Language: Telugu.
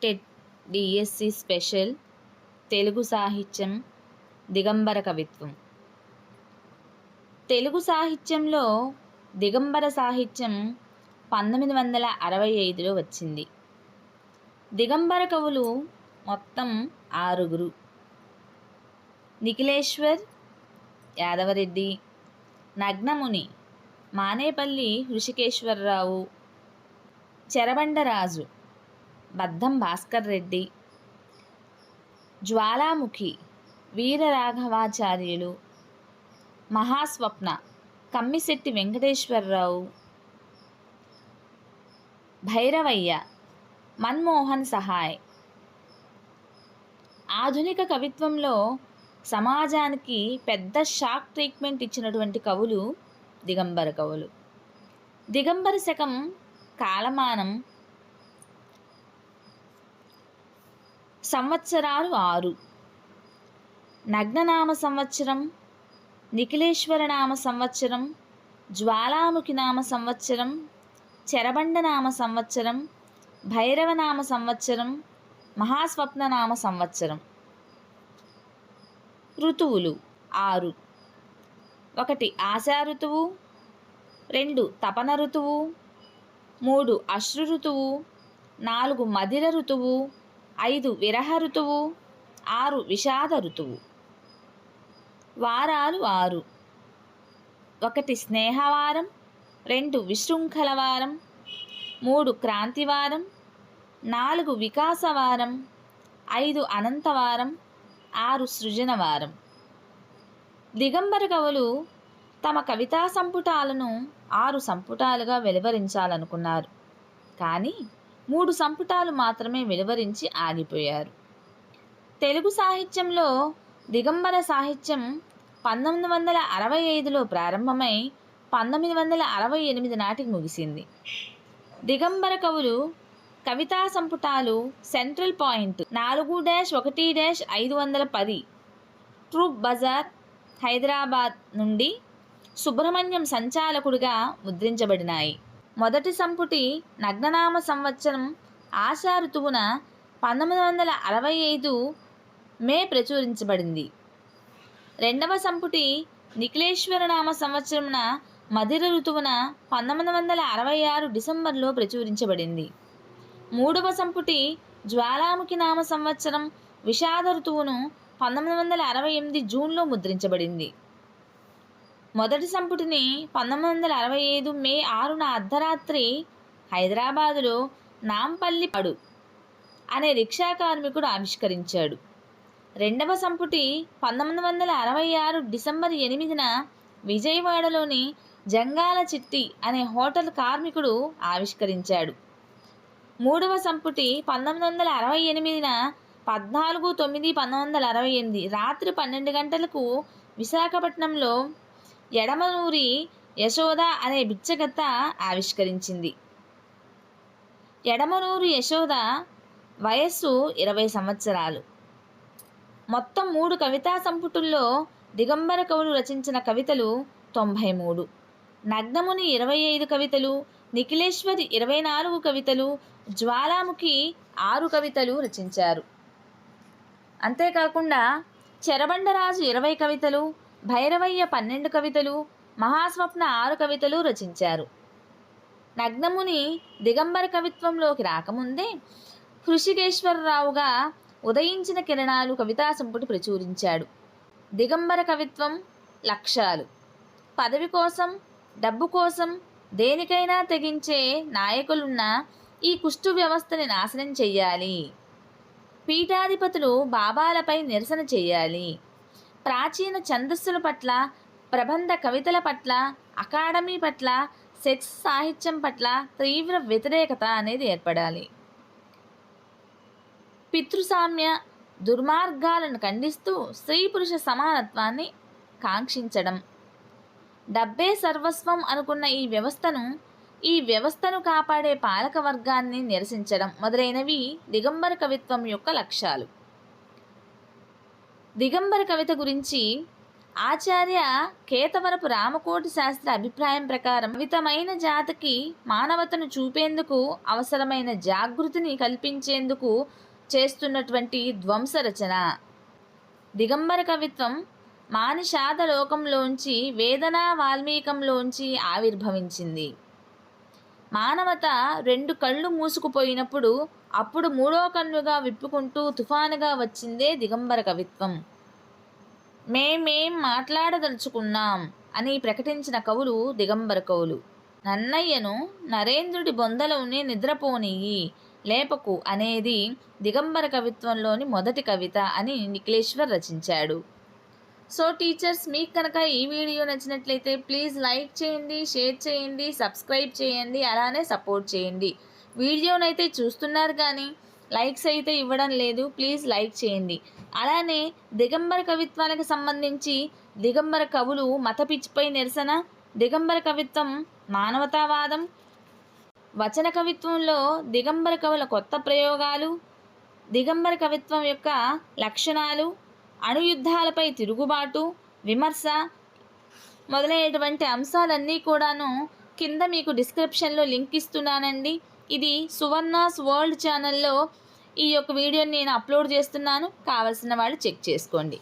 టెట్ డిఎస్సి స్పెషల్ తెలుగు సాహిత్యం దిగంబర కవిత్వం. తెలుగు సాహిత్యంలో దిగంబర సాహిత్యం 1965లో వచ్చింది. దిగంబర కవులు మొత్తం 6. నిఖిలేశ్వర్, యాదవరెడ్డి, నగ్నముని, మానేపల్లి హృషికేశ్వరరావు, చెరబండరాజు, బద్దం భాస్కర్ రెడ్డి, జ్వాలాముఖి వీరరాఘవాచార్యులు, మహాస్వప్న కమ్మిశెట్టి వెంకటేశ్వరరావు, భైరవయ్య, మన్మోహన్ సహాయ్. ఆధునిక కవిత్వంలో సమాజానికి పెద్ద షాక్ ట్రీట్మెంట్ ఇచ్చినటువంటి కవులు దిగంబర కవులు. దిగంబర శకం కాలమానం సంవత్సరాలు 6. నగ్ననామ సంవత్సరం, నిఖిలేశ్వరనామ సంవత్సరం, జ్వాలాముఖి నామ సంవత్సరం, చెరబండనామ సంవత్సరం, భైరవనామ సంవత్సరం, మహాస్వప్ననామ సంవత్సరం. ఋతువులు 6. 1 ఆశా ఋతువు, 2 తపన ఋతువు, 3 అశ్రు ఋతువు, 4 మదిర ఋతువు, 5 విరహ ఋతువు, 6 విషాద ఋతువు. వారాలు 6. 1 స్నేహవారం, 2 విశృంఖలవారం, 3 క్రాంతివారం, 4 వికాసవారం, 5 అనంతవారం, 6 సృజనవారం. దిగంబర కవులు తమ కవితా సంపుటాలను 6 సంపుటాలుగా వెలువరించాలనుకున్నారు. కానీ 3 సంపుటాలు మాత్రమే వెలువరించి ఆగిపోయారు. తెలుగు సాహిత్యంలో దిగంబర సాహిత్యం 1965లో ప్రారంభమై 1968 నాటికి ముగిసింది. దిగంబర కవులు కవితా సంపుటాలు సెంట్రల్ పాయింట్ 4-1-510 ట్రూప్ బజార్ హైదరాబాద్ నుండి సుబ్రహ్మణ్యం సంచాలకుడిగా ముద్రించబడినాయి. మొదటి సంపుటి నగ్ననామ సంవత్సరం ఆశా ఋతువున 1965 మే ప్రచురించబడింది. రెండవ సంపుటి నిఖిలేశ్వరనామ సంవత్సరమున మదిర ఋతువున 1966 డిసెంబర్లో ప్రచురించబడింది. మూడవ సంపుటి జ్వాలాముఖి నామ సంవత్సరం విషాద ఋతువును 1968 జూన్లో ముద్రించబడింది. మొదటి సంపుటిని 1965 మే 6న అర్ధరాత్రి హైదరాబాదులో నాంపల్లి పాడు అనే రిక్షా కార్మికుడు ఆవిష్కరించాడు. రెండవ సంపుటి 1966 డిసెంబర్ 8న విజయవాడలోని జంగాల చిట్టి అనే హోటల్ కార్మికుడు ఆవిష్కరించాడు. మూడవ సంపుటి 1968న 14/9/1968 రాత్రి 12 గంటలకు విశాఖపట్నంలో ఎడమనూరి యశోద అనే బిచ్చగత్త ఆవిష్కరించింది. ఎడమనూరు యశోద వయస్సు 20 సంవత్సరాలు. మొత్తం 3 కవితా సంపుటుల్లో దిగంబర కవులు రచించిన కవితలు 93, నగ్నముని 25 కవితలు, నిఖిలేశ్వరి 24 కవితలు, జ్వాలాముఖి 6 కవితలు రచించారు. అంతేకాకుండా చెరబండరాజు 20 కవితలు, భైరవయ్య 12 కవితలు, మహాస్వప్న 6 కవితలు రచించారు. నగ్నముని దిగంబర కవిత్వంలోకి రాకముందే హృషికేశ్వరరావుగా ఉదయించిన కిరణాలు కవితా సంపుటి ప్రచురించాడు. దిగంబర కవిత్వం లక్ష్యాలు: పదవి కోసం, డబ్బు కోసం దేనికైనా తెగించే నాయకులున్న ఈ కుష్టు వ్యవస్థని నాశనం చెయ్యాలి. పీఠాధిపతులు బాబాలపై నిరసన చెయ్యాలి. ప్రాచీన ఛందస్సుల పట్ల, ప్రబంధ కవితల పట్ల, అకాడమీ పట్ల, సెక్స్ సాహిత్యం పట్ల తీవ్ర వ్యతిరేకత అనేది ఏర్పడాలి. పితృసామ్య దుర్మార్గాలను ఖండిస్తూ స్త్రీ పురుష సమానత్వాన్ని కాంక్షించడం, డబ్బే సర్వస్వం అనుకున్న ఈ వ్యవస్థను కాపాడే పాలక వర్గాన్ని నిరసించడం మొదలైనవి దిగంబర కవిత్వం యొక్క లక్ష్యాలు. దిగంబర కవిత గురించి ఆచార్య కేతవరపు రామకోటి శాస్త్రి అభిప్రాయం ప్రకారం కవితమైన జాతికి మానవతను చూపేందుకు అవసరమైన జాగృతిని కల్పించేందుకు చేస్తున్నటువంటి ధ్వంస రచన. దిగంబర కవిత్వం మానిషాద లోకంలోంచి వేదనా వాల్మీకంలోంచి ఆవిర్భవించింది. మానవత రెండు కళ్ళు మూసుకుపోయినప్పుడు అప్పుడు మూడో కన్నుగా విప్పుకుంటూ తుఫానుగా వచ్చిందే దిగంబర కవిత్వం. మేమేం మాట్లాడదలుచుకున్నాం అని ప్రకటించిన కవులు దిగంబర కవులు. నన్నయ్యను నరేంద్రుడి బొందలోనే నిద్రపోనియ్యి లేపకు అనేది దిగంబర కవిత్వంలోని మొదటి కవిత అని నిఖిలేశ్వర్ రచించాడు. సో టీచర్స్, మీకు కనుక ఈ వీడియో నచ్చినట్లయితే ప్లీజ్ లైక్ చేయండి, షేర్ చేయండి, సబ్స్క్రైబ్ చేయండి, అలానే సపోర్ట్ చేయండి. వీడియోనైతే చూస్తున్నారు కానీ లైక్స్ అయితే ఇవ్వడం లేదు. ప్లీజ్ లైక్ చేయండి. అలానే దిగంబర కవిత్వానికి సంబంధించి దిగంబర కవులు మత పిచ్చిపై నిరసన, దిగంబర కవిత్వం మానవతావాదం, వచన కవిత్వంలో దిగంబర కవుల కొత్త ప్రయోగాలు, దిగంబర కవిత్వం యొక్క లక్షణాలు, అణుయుద్ధాలపై తిరుగుబాటు, విమర్శ మొదలైనటువంటి అంశాలన్నీ కూడాను కింద మీకు డిస్క్రిప్షన్లో లింక్ ఇస్తున్నానండి. ఇది సువర్ణాస్ వరల్డ్ ఛానల్లో ఈ యొక్క వీడియోని నేను అప్లోడ్ చేస్తున్నాను. కావాల్సిన వాళ్ళు చెక్ చేసుకోండి.